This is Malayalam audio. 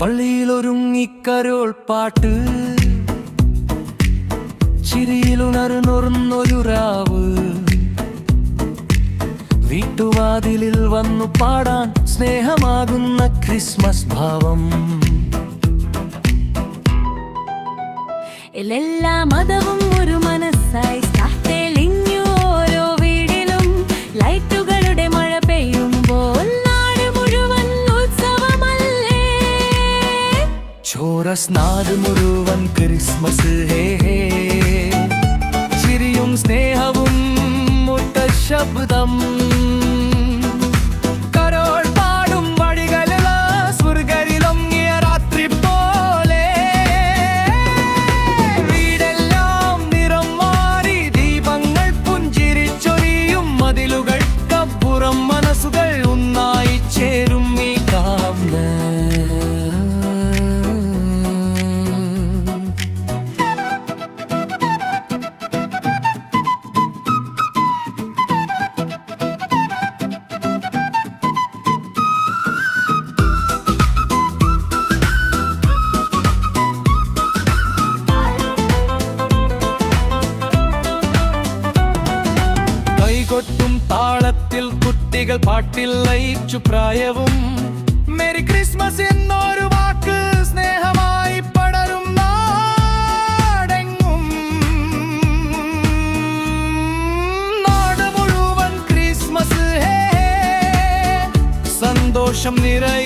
പള്ളിയിലൊരുങ്ങിക്കരോൾ പാട്ട്, ചിരിയിലുണർന്നൊരു രാവ്, വീട്ടുവാതിലിൽ വന്നു പാടാൻ സ്നേഹമാകുന്ന ക്രിസ്മസ് ഭാവം. എല്ലാ മതവും ഒരു മനസ്സായി തെളിഞ്ഞു ഓരോ വീടിലും. ലൈറ്റുകളുടെ മഴ പെയ്യുമ്പോൾ നാട് മുഴുവൻ ഉത്സവമല്ലേ. ചോറസ് നാട് മുഴുവൻ ക്രിസ്മസ് ഹേ ഹേ. ചിരിയും സ്നേഹവും മുട്ട ശബ്ദം. മനസ്സുകൾ ഒന്നായി ചേരും ഈ കാവ്യ. കൈകൊട്ടും താളത്തിൽ കുട്ടികൾ പാട്ടിൽ ലയിച്ചു പ്രായവും. മേരി ക്രിസ്മസ് എന്നൊരു വാക്ക് സ്നേഹമായി പടരും നാടെങ്ങും. നാട് മുഴുവൻ ക്രിസ്മസ് ഹേ, സന്തോഷം നിറയും.